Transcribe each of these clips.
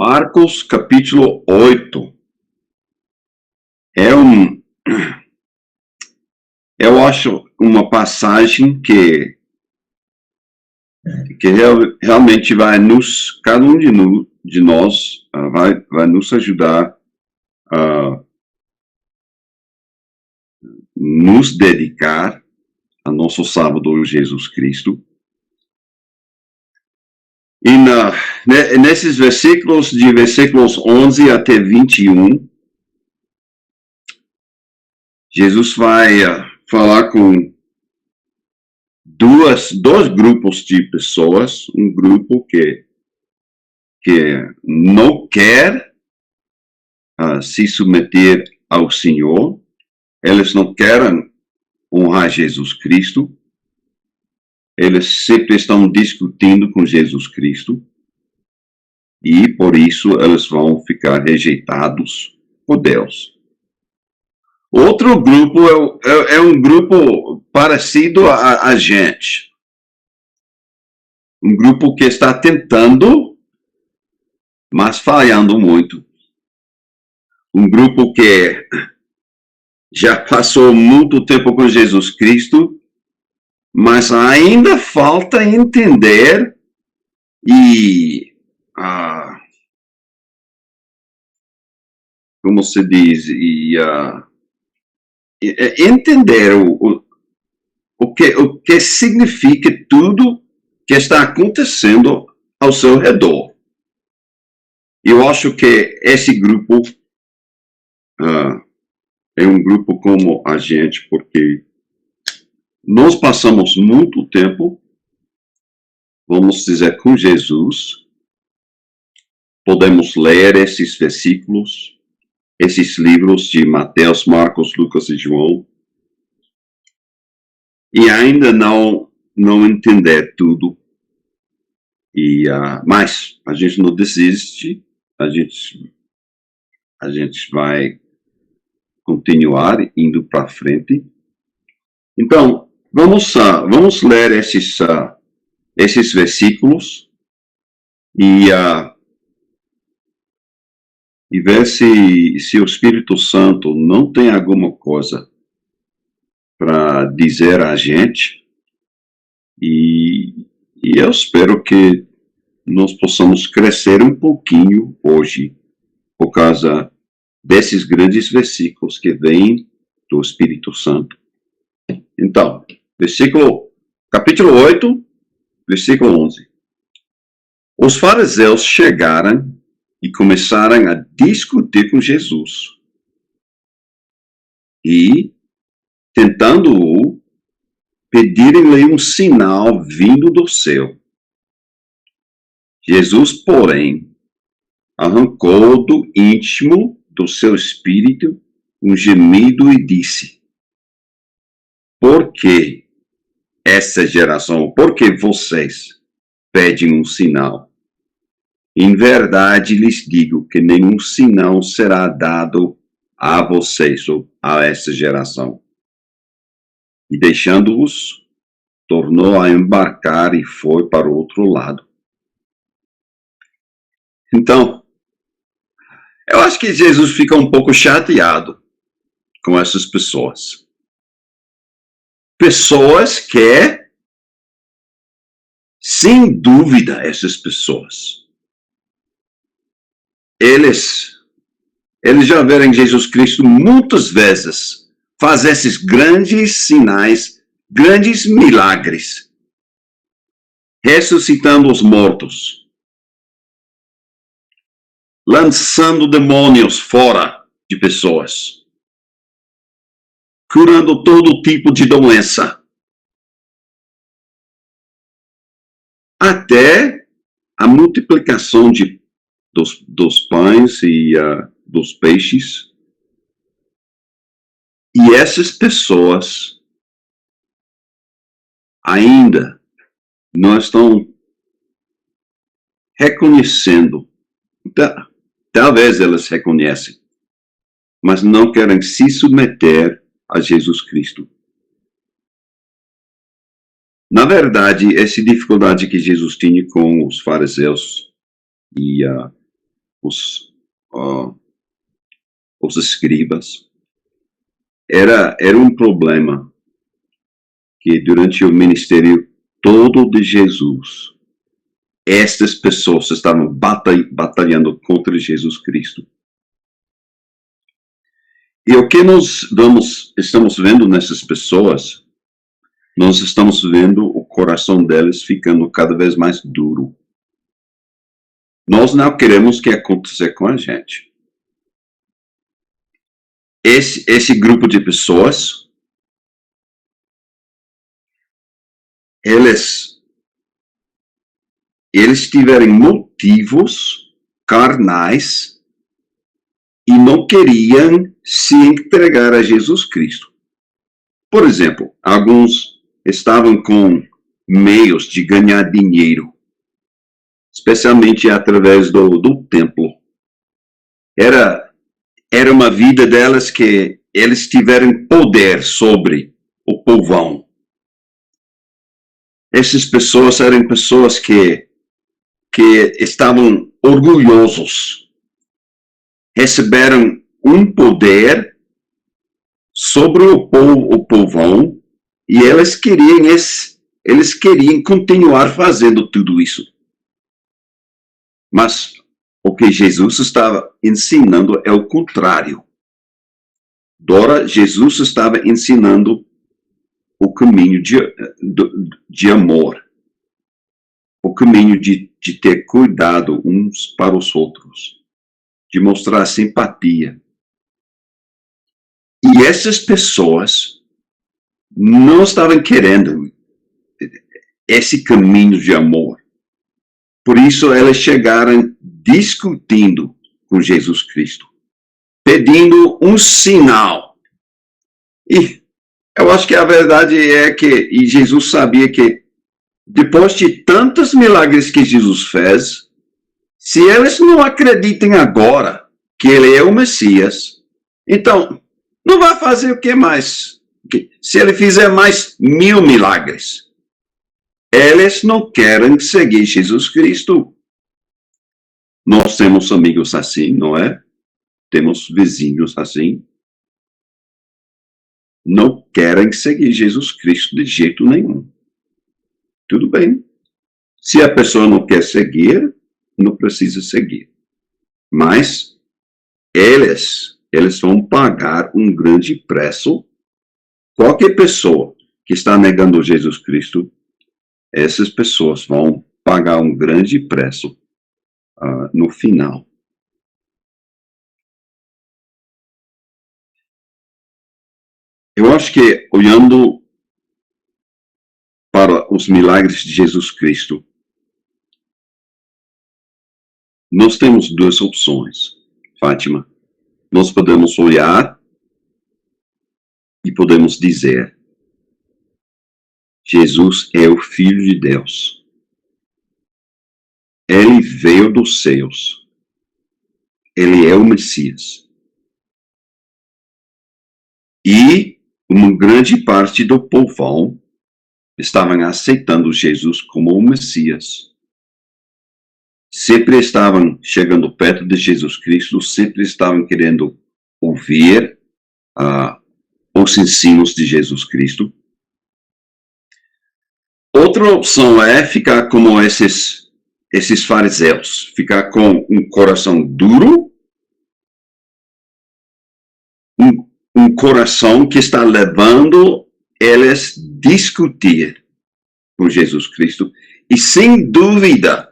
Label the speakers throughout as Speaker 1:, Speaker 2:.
Speaker 1: Marcos capítulo 8 é eu acho uma passagem que realmente vai cada um de nós vai nos ajudar a nos dedicar a nosso Salvador Jesus Cristo. E nesses versículos, de versículos 11 até 21, Jesus vai falar com dois grupos de pessoas. Um grupo que não quer se submeter ao Senhor. Eles não querem honrar Jesus Cristo. Eles sempre estão discutindo com Jesus Cristo. E, por isso, eles vão ficar rejeitados por Deus. Outro grupo é um grupo parecido a gente. Um grupo que está tentando, mas falhando muito. Um grupo que já passou muito tempo com Jesus Cristo, mas ainda falta entender e como se diz, entender o que significa tudo que está acontecendo ao seu redor. Eu acho que esse grupo é um grupo como a gente, porque nós passamos muito tempo, vamos dizer, com Jesus. Podemos ler esses versículos, esses livros de Mateus, Marcos, Lucas e João, e ainda não entender tudo. Mas a gente não desiste, a gente vai continuar indo para frente. Então, vamos ler esses versículos e ver se o Espírito Santo não tem alguma coisa para dizer a gente. E eu espero que nós possamos crescer um pouquinho hoje, por causa desses grandes versículos que vêm do Espírito Santo. Então, capítulo 8, versículo 11. Os fariseus chegaram e começaram a discutir com Jesus. E, tentando-o, pediram-lhe um sinal vindo do céu. Jesus, porém, arrancou do íntimo do seu espírito um gemido e disse: por que essa geração, por que vocês pedem um sinal? Em verdade lhes digo que nenhum sinal será dado a vocês ou a essa geração. E deixando-os, tornou a embarcar e foi para o outro lado. Então, eu acho que Jesus fica um pouco chateado com essas pessoas. Pessoas que, sem dúvida, essas pessoas, eles já viram Jesus Cristo muitas vezes fazer esses grandes sinais, grandes milagres, ressuscitando os mortos, lançando demônios fora de pessoas, curando todo tipo de doença, até a multiplicação dos pães e dos peixes. E essas pessoas ainda não estão reconhecendo. Talvez elas reconhecem, mas não querem se submeter a Jesus Cristo. Na verdade, essa dificuldade que Jesus tinha com os fariseus e ah, os escribas. Era um problema que durante o ministério todo de Jesus, estas pessoas estavam batalhando contra Jesus Cristo. E o que nós estamos vendo nessas pessoas, nós estamos vendo o coração deles ficando cada vez mais duro. Nós não queremos que aconteça com a gente. Esse grupo de pessoas, eles tiverem motivos carnais e não queriam se entregar a Jesus Cristo. Por exemplo, alguns estavam com meios de ganhar dinheiro, especialmente através do templo. Era uma vida delas que eles tiveram poder sobre o povão. Essas pessoas eram pessoas que estavam orgulhosos, receberam um poder sobre o povão e eles queriam continuar fazendo tudo isso. Mas o que Jesus estava ensinando é o contrário. Jesus estava ensinando o caminho de amor, o caminho de ter cuidado uns para os outros, de mostrar simpatia. E essas pessoas não estavam querendo esse caminho de amor. Por isso elas chegaram discutindo com Jesus Cristo, pedindo um sinal. E eu acho que a verdade é que Jesus sabia que depois de tantos milagres que Jesus fez, se eles não acreditam agora que ele é o Messias, então não vai fazer o que mais? Se ele fizer mais 1000 milagres, eles não querem seguir Jesus Cristo. Nós temos amigos assim, não é? Temos vizinhos assim. Não querem seguir Jesus Cristo de jeito nenhum. Tudo bem. Se a pessoa não quer seguir, não precisa seguir. Mas eles vão pagar um grande preço. Qualquer pessoa que está negando Jesus Cristo, essas pessoas vão pagar um grande preço no final. Eu acho que, olhando para os milagres de Jesus Cristo, nós temos duas opções, Fátima. Nós podemos olhar e podemos dizer: Jesus é o Filho de Deus. Ele veio dos céus. Ele é o Messias. E uma grande parte do povão estavam aceitando Jesus como o Messias. Sempre estavam chegando perto de Jesus Cristo, sempre estavam querendo ouvir os ensinos de Jesus Cristo. Outra opção é ficar como esses fariseus, ficar com um coração duro, um coração que está levando eles a discutir com Jesus Cristo. E sem dúvida,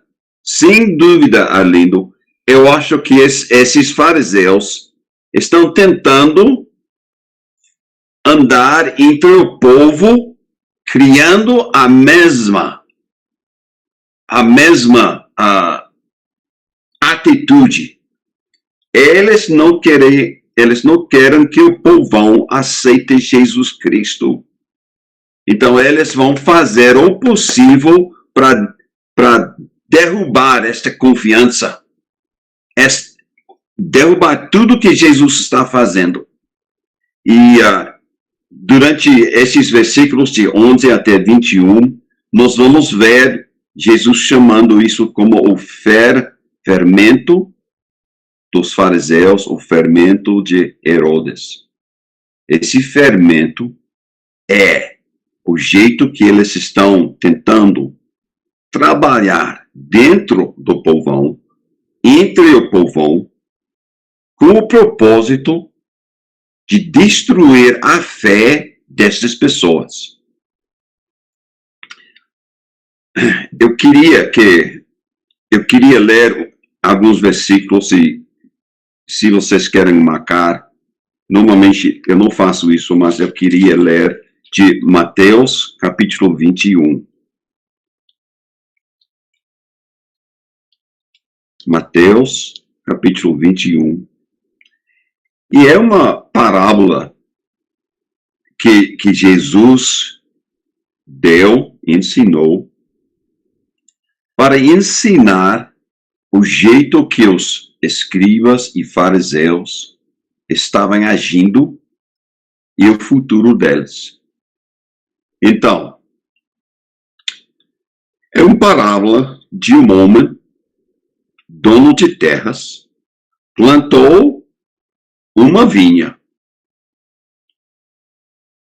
Speaker 1: Arlindo, eu acho que esses fariseus estão tentando andar entre o povo, criando a mesma atitude. Eles não querem que o povão aceite Jesus Cristo. Então, eles vão fazer o possível para derrubar esta confiança, derrubar tudo que Jesus está fazendo. E durante esses versículos de 11 até 21, nós vamos ver Jesus chamando isso como o fermento dos fariseus, o fermento de Herodes. Esse fermento é o jeito que eles estão tentando trabalhar dentro do povão, entre o povão, com o propósito de destruir a fé dessas pessoas. Eu queria ler alguns versículos, e se vocês querem marcar, normalmente eu não faço isso, mas eu queria ler de Mateus, capítulo 21. Mateus, capítulo 21. E é uma parábola que Jesus ensinou, para ensinar o jeito que os escribas e fariseus estavam agindo e o futuro deles. Então, é uma parábola de um homem, dono de terras, plantou uma vinha.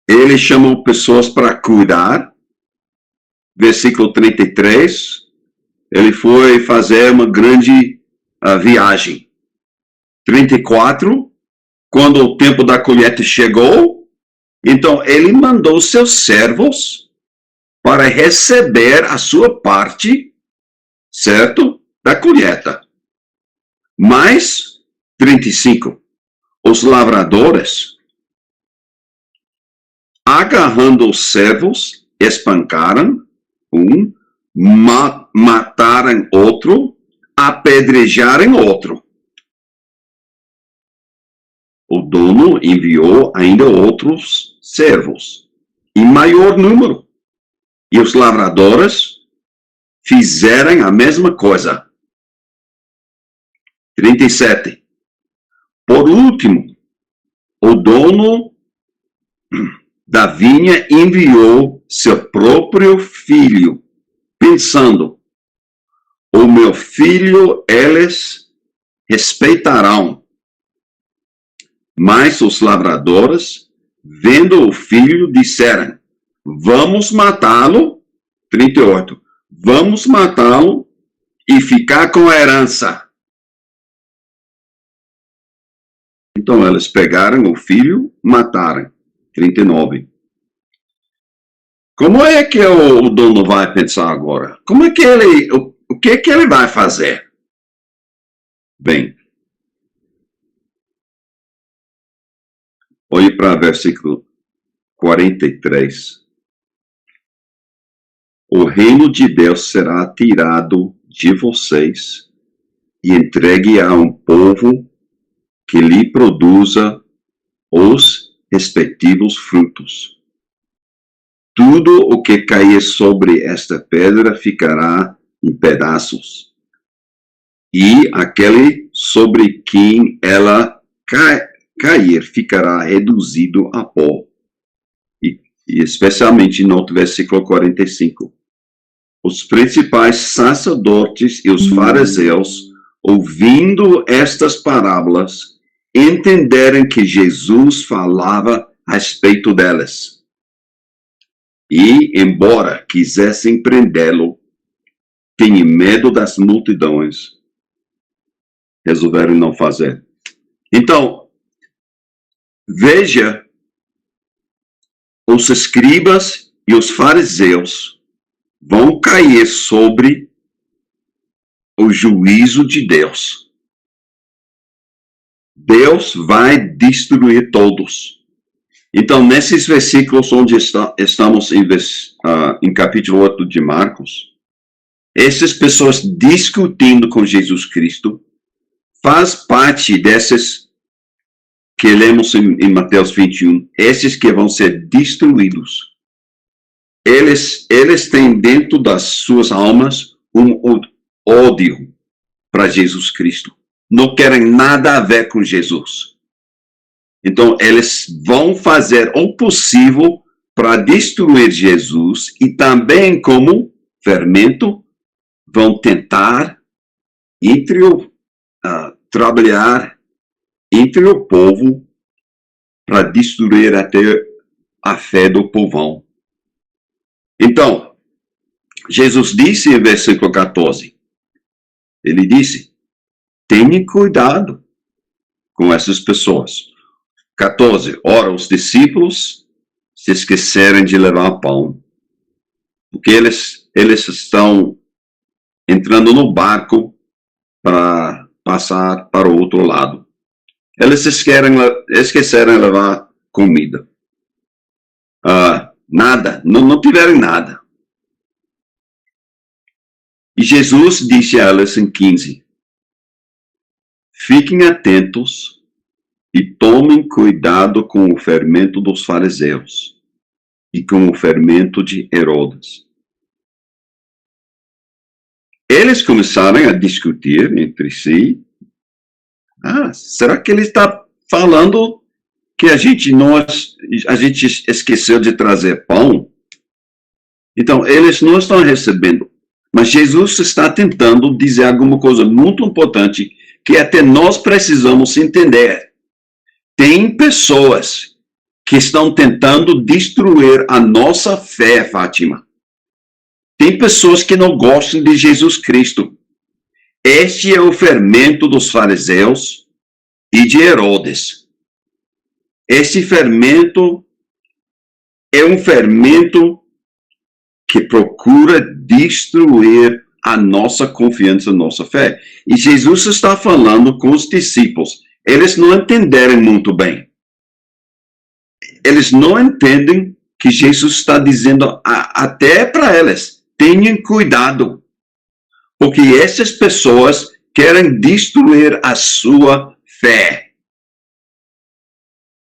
Speaker 1: Ele chamou pessoas para cuidar. Versículo 33, ele foi fazer uma grande viagem. 34, quando o tempo da colheita chegou, então ele mandou seus servos para receber a sua parte, certo? Da colheita. Mas, 35, os lavradores, agarrando os servos, espancaram um, mataram outro, apedrejaram outro. O dono enviou ainda outros servos, em maior número. E os lavradores fizeram a mesma coisa. 37. Por último, o dono da vinha enviou seu próprio filho, pensando: o meu filho eles respeitarão. Mas os lavradores, vendo o filho, disseram: vamos matá-lo. 38. Vamos matá-lo e ficar com a herança. Então eles pegaram o filho, mataram. 39. Como é que o dono vai pensar agora? Como é que o que é que ele vai fazer? Bem, olhe para o versículo 43. O reino de Deus será tirado de vocês e entregue a um povo que lhe produza os respectivos frutos. Tudo o que cair sobre esta pedra ficará em pedaços, e aquele sobre quem ela cair ficará reduzido a pó. E especialmente no versículo 45. Os principais sacerdotes e os fariseus, ouvindo estas parábolas, entenderam que Jesus falava a respeito delas. E, embora quisessem prendê-lo, tinham medo das multidões, resolveram não fazer. Então, veja, os escribas e os fariseus vão cair sobre o juízo de Deus. Deus vai destruir todos. Então, nesses versículos onde estamos em capítulo 8 de Marcos, essas pessoas discutindo com Jesus Cristo faz parte desses que lemos em Mateus 21, esses que vão ser destruídos. Eles têm dentro das suas almas um ódio para Jesus Cristo. Não querem nada a ver com Jesus. Então, eles vão fazer o possível para destruir Jesus e também, como fermento, vão tentar, entre trabalhar entre o povo para destruir até a fé do povão. Então, Jesus disse em versículo 14, ele disse, tenha cuidado com essas pessoas. 14, ora, os discípulos se esqueceram de levar pão, porque eles estão entrando no barco para passar para o outro lado. Eles esqueceram de levar comida. Nada, não tiveram nada. E Jesus disse a elas em 15, fiquem atentos e tomem cuidado com o fermento dos fariseus e com o fermento de Herodes. Eles começaram a discutir entre si. Será que ele está falando que a gente esqueceu de trazer pão? Então, eles não estão recebendo. Mas Jesus está tentando dizer alguma coisa muito importante que até nós precisamos entender. Tem pessoas que estão tentando destruir a nossa fé, Fátima. Tem pessoas que não gostam de Jesus Cristo. Este é o fermento dos fariseus e de Herodes. Esse fermento é um fermento que procura destruir a nossa confiança, a nossa fé. E Jesus está falando com os discípulos. Eles não entenderam muito bem. Eles não entendem que Jesus está dizendo até para eles, tenham cuidado, porque essas pessoas querem destruir a sua fé.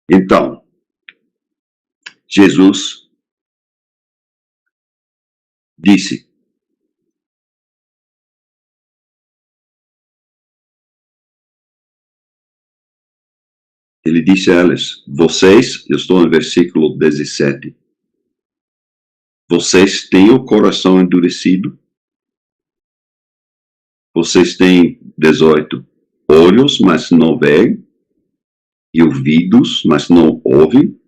Speaker 1: Então, Jesus disse, ele disse a eles, vocês, eu estou no versículo 17, vocês têm o coração endurecido, vocês têm 18 olhos, mas não veem, e ouvidos, mas não ouvem,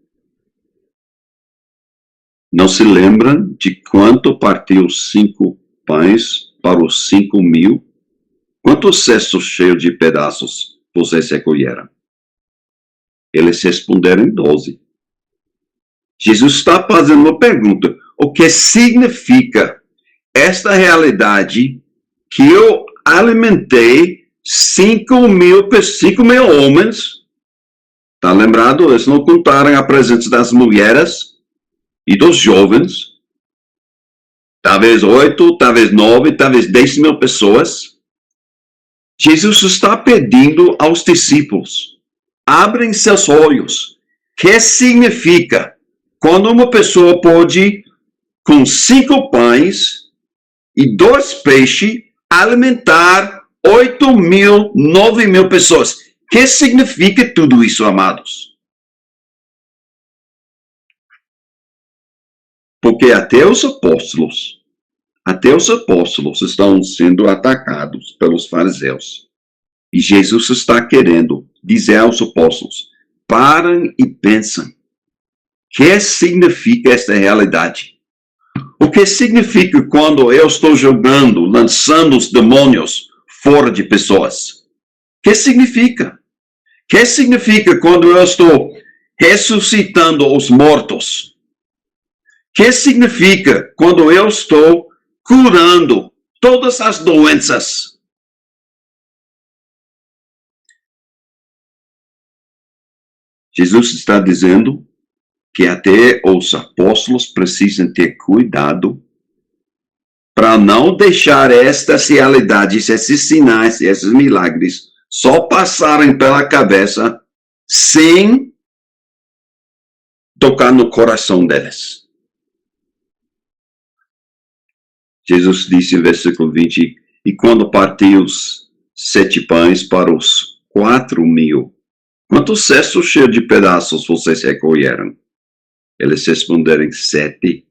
Speaker 1: não se lembram de quanto partiu 5 pães para os 5.000? Quantos cestos cheios de pedaços vocês recolheram? Eles responderam 12. Jesus está fazendo uma pergunta. O que significa esta realidade que eu alimentei 5.000 homens? Está lembrado? Eles não contaram a presença das mulheres e dos jovens. Talvez 8, talvez 9, talvez 10.000 pessoas. Jesus está pedindo aos discípulos, abrem seus olhos. O que significa quando uma pessoa pode, com 5 pães e 2 peixes, alimentar 8.000, 9.000 pessoas? O que significa tudo isso, amados? Porque até os apóstolos estão sendo atacados pelos fariseus. E Jesus está querendo dizer aos apóstolos, parem e pensem. O que significa esta realidade? O que significa quando eu estou jogando, lançando os demônios fora de pessoas? O que significa? O que significa quando eu estou ressuscitando os mortos? O que significa quando eu estou curando todas as doenças? Jesus está dizendo que até os apóstolos precisam ter cuidado para não deixar estas realidades, esses sinais, esses milagres, só passarem pela cabeça sem tocar no coração deles. Jesus disse no versículo 20, e quando partiu os 7 pães para os 4.000, quantos cestos cheios de pedaços vocês recolheram? Eles responderam 7.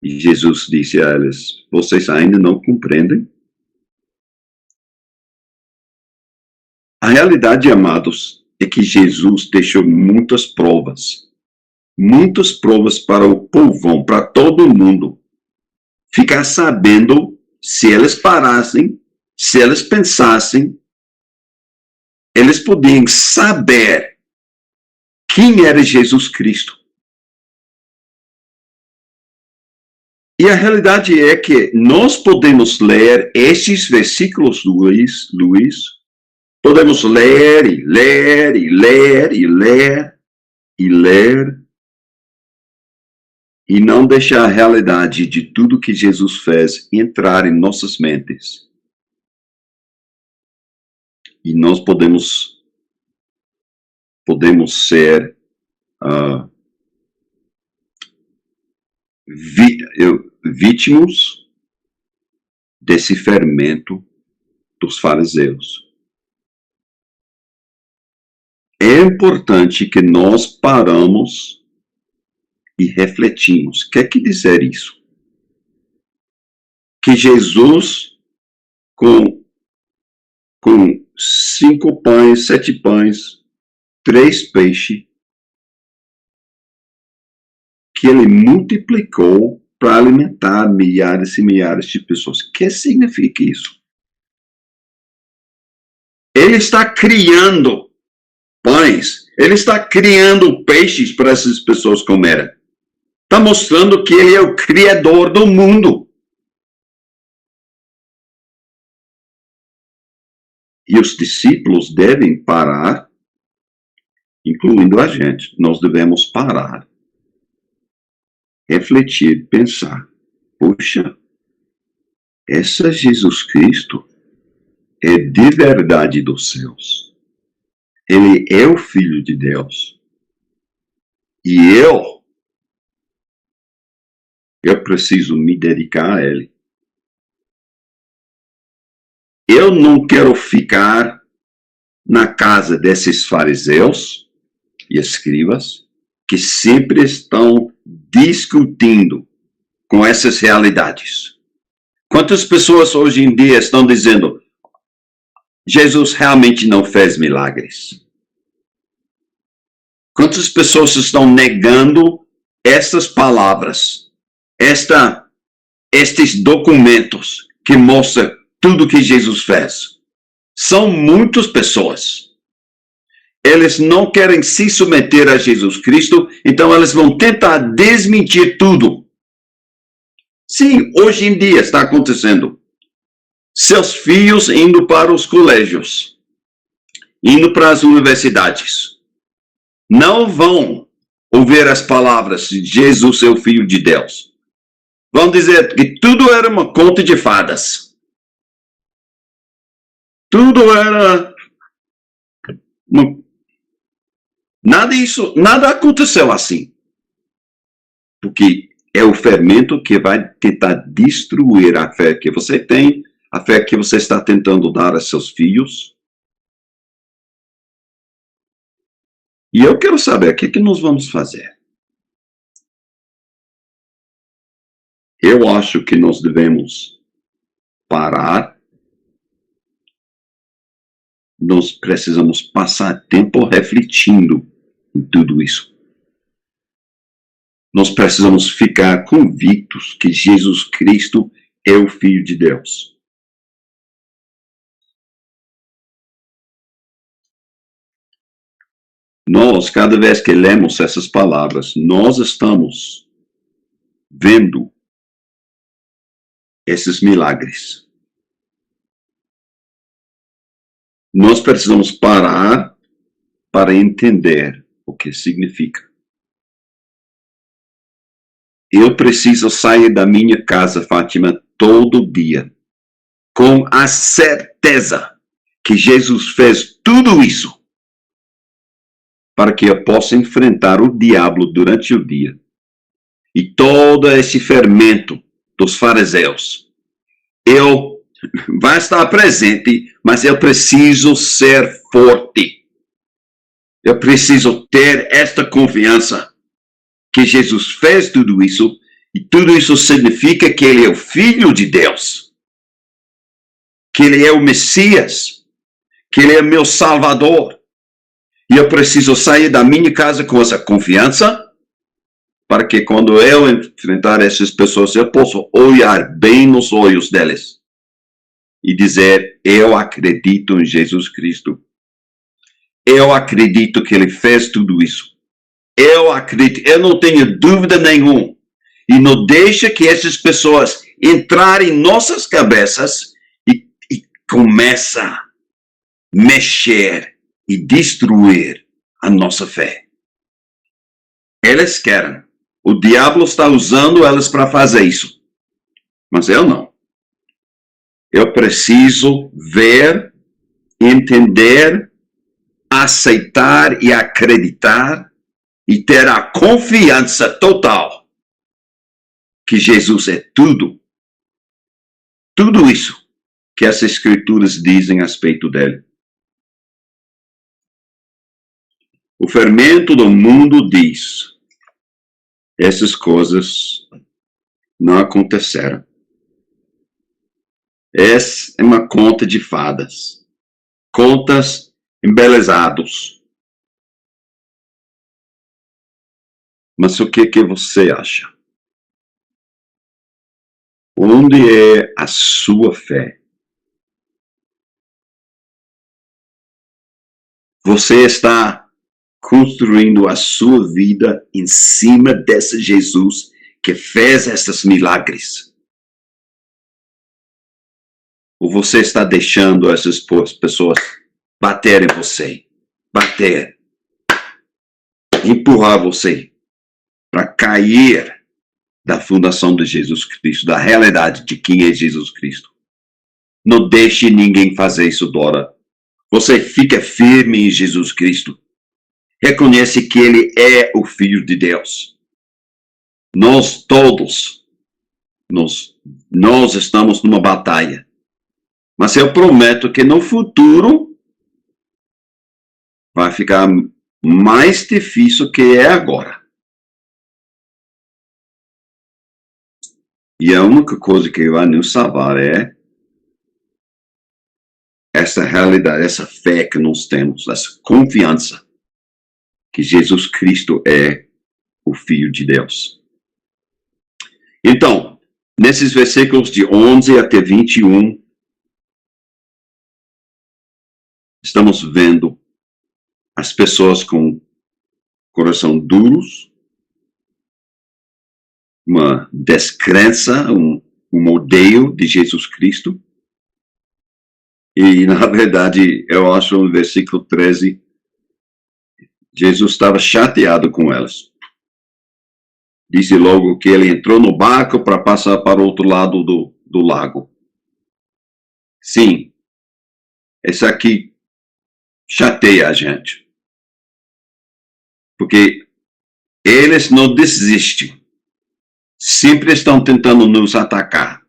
Speaker 1: E Jesus disse a eles, vocês ainda não compreendem? A realidade, amados, é que Jesus deixou muitas provas para o povão, para todo mundo, ficar sabendo, se eles parassem, se eles pensassem, eles podiam saber quem era Jesus Cristo. E a realidade é que nós podemos ler esses versículos, Luiz, podemos ler e ler e ler e ler e ler e não deixar a realidade de tudo que Jesus fez entrar em nossas mentes. E nós podemos ser vítimas desse fermento dos fariseus. É importante que nós paramos e refletimos. O que quer dizer isso? Que Jesus, com 5 pães, 7 pães, 3 peixes, que ele multiplicou para alimentar milhares e milhares de pessoas. O que significa isso? Ele está criando pães, ele está criando peixes para essas pessoas comerem. Está mostrando que ele é o criador do mundo. E os discípulos devem parar, incluindo a gente. Nós devemos parar, refletir, pensar. Puxa, esse Jesus Cristo é de verdade dos céus. Ele é o Filho de Deus. E eu preciso me dedicar a ele. Eu não quero ficar na casa desses fariseus e escribas que sempre estão discutindo com essas realidades. Quantas pessoas hoje em dia estão dizendo Jesus realmente não fez milagres? Quantas pessoas estão negando essas palavras, estes documentos que mostram tudo que Jesus fez? São muitas pessoas. Eles não querem se submeter a Jesus Cristo, então eles vão tentar desmentir tudo. Sim, hoje em dia está acontecendo. Seus filhos indo para os colégios, indo para as universidades, não vão ouvir as palavras de Jesus, seu Filho de Deus. Vão dizer que tudo era uma conta de fadas. Tudo era nada aconteceu assim. Porque é o fermento que vai tentar destruir a fé que você tem, a fé que você está tentando dar a seus filhos. E eu quero saber o que nós vamos fazer. Eu acho que nós devemos parar. Nós precisamos passar tempo refletindo em tudo isso. Nós precisamos ficar convictos que Jesus Cristo é o Filho de Deus. Nós, cada vez que lemos essas palavras, nós estamos vendo esses milagres. Nós precisamos parar para entender o que significa. Eu preciso sair da minha casa, Fátima, todo dia, com a certeza que Jesus fez tudo isso para que eu possa enfrentar o diabo durante o dia. E todo esse fermento dos fariseus, vai estar presente, mas eu preciso ser forte. Eu preciso ter esta confiança que Jesus fez tudo isso, e tudo isso significa que ele é o Filho de Deus, que ele é o Messias, que Ele é meu Salvador. E eu preciso sair da minha casa com essa confiança, para que quando eu enfrentar essas pessoas, eu possa olhar bem nos olhos delas e dizer, eu acredito em Jesus Cristo. Eu acredito que Ele fez tudo isso. Eu acredito, eu não tenho dúvida nenhuma. E não deixa que essas pessoas entrarem em nossas cabeças e começam a mexer e destruir a nossa fé. Elas querem. O diabo está usando elas para fazer isso. Mas eu não. Eu preciso ver, entender, aceitar e acreditar e ter a confiança total que Jesus é tudo. Tudo isso que as Escrituras dizem a respeito dele. O fermento do mundo diz, essas coisas não aconteceram. Essa é uma conta de fadas. Contas embelezados. Mas o que você acha? Onde é a sua fé? Você está construindo a sua vida em cima desse Jesus que fez esses milagres? Ou você está deixando essas pessoas bater em você? Bater. Empurrar você para cair da fundação de Jesus Cristo, da realidade de quem é Jesus Cristo. Não deixe ninguém fazer isso, Dora. Você fica firme em Jesus Cristo. Reconhece que Ele é o Filho de Deus. Nós todos, nós estamos numa batalha. Mas eu prometo que no futuro vai ficar mais difícil que é agora. E a única coisa que vai nos salvar é essa realidade, essa fé que nós temos, essa confiança que Jesus Cristo é o Filho de Deus. Então, nesses versículos de 11 até 21, estamos vendo as pessoas com coração duros, uma descrença, um odeio de Jesus Cristo. E, na verdade, eu acho no versículo 13, Jesus estava chateado com elas. Disse logo que ele entrou no barco para passar para o outro lado do lago. Sim, esse aqui chateia a gente. Porque eles não desistem. Sempre estão tentando nos atacar.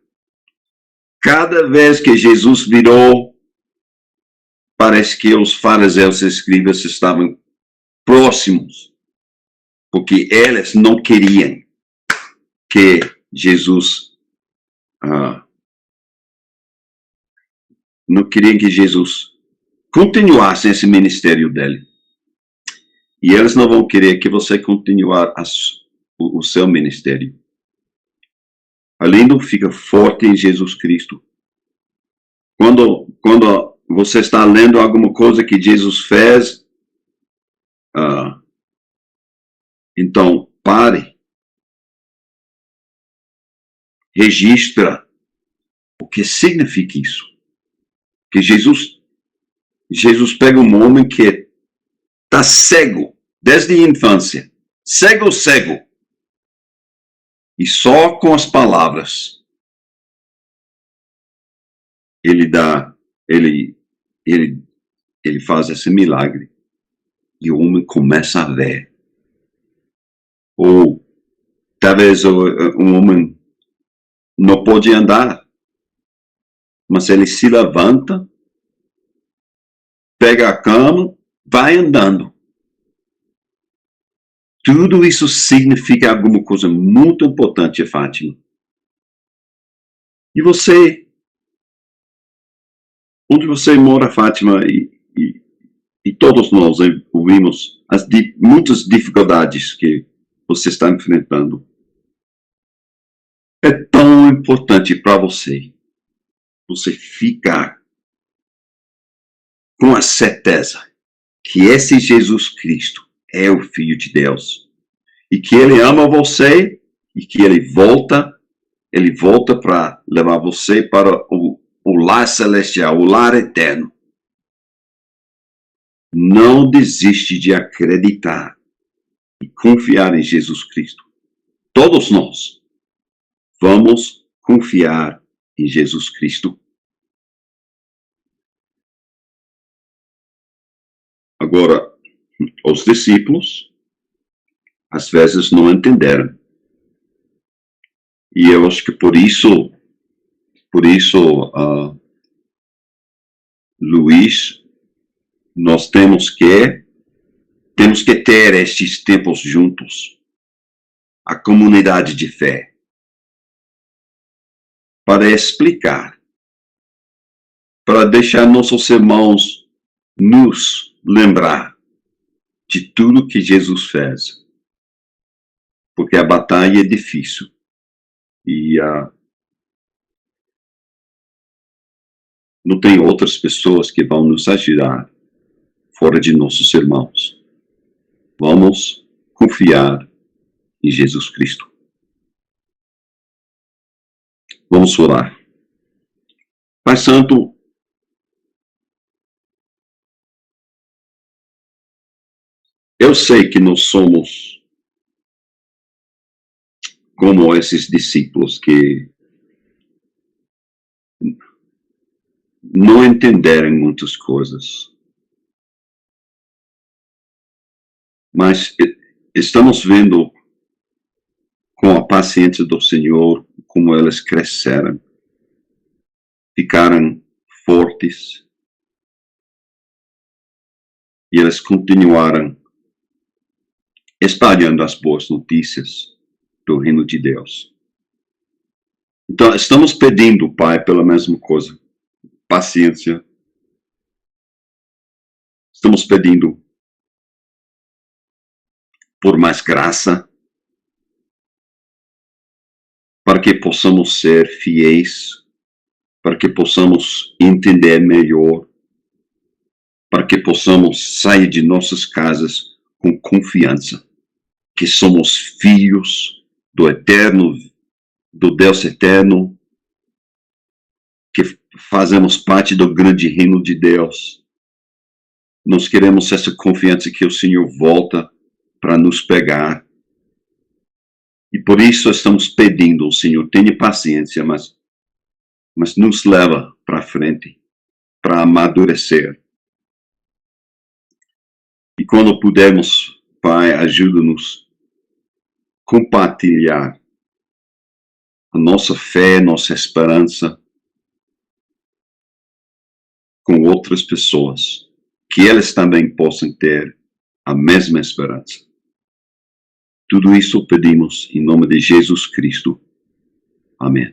Speaker 1: Cada vez que Jesus virou, parece que os fariseus e escribas estavam próximos, porque eles não queriam que Jesus continuasse esse ministério dele. E eles não vão querer que você continue o seu ministério. Além do fica forte em Jesus Cristo. Quando você está lendo alguma coisa que Jesus fez, então pare. Registra o que significa isso. Que Jesus pega um homem que está cego desde a infância. Cego. E só com as palavras ele faz esse milagre. E o homem começa a ver. Ou talvez um homem não pode andar, mas ele se levanta, pega a cama, vai andando. Tudo isso significa alguma coisa muito importante, Fátima. E você onde você mora, Fátima, e todos nós ouvimos muitas dificuldades que você está enfrentando. É tão importante para você ficar com a certeza que esse Jesus Cristo é o Filho de Deus e que Ele ama você e que Ele volta para levar você para o lar celestial, o lar eterno. Não desiste de acreditar e confiar em Jesus Cristo. Todos nós vamos confiar em Jesus Cristo. Agora, os discípulos, às vezes, não entenderam. E eu acho que por isso, Luiz, nós temos que ter estes tempos juntos, a comunidade de fé, para explicar, para deixar nossos irmãos nos lembrar de tudo que Jesus fez. Porque a batalha é difícil. E não tem outras pessoas que vão nos ajudar fora de nossos irmãos. Vamos confiar em Jesus Cristo. Vamos orar. Pai Santo, eu sei que nós somos como esses discípulos que não entenderam muitas coisas. Mas estamos vendo com a paciência do Senhor como eles cresceram, ficaram fortes e eles continuaram espalhando as boas notícias do reino de Deus. Então, estamos pedindo, Pai, pela mesma coisa, paciência. Estamos pedindo por mais graça, para que possamos ser fiéis, para que possamos entender melhor, para que possamos sair de nossas casas com confiança, que somos filhos do eterno, do Deus eterno, que fazemos parte do grande reino de Deus. Nós queremos essa confiança que o Senhor volta para nos pegar. E por isso estamos pedindo ao Senhor, tenha paciência, mas nos leva para frente, para amadurecer. E quando pudermos, Pai, ajuda-nos a compartilhar a nossa fé, nossa esperança com outras pessoas, que elas também possam ter a mesma esperança. Tudo isso pedimos em nome de Jesus Cristo. Amém.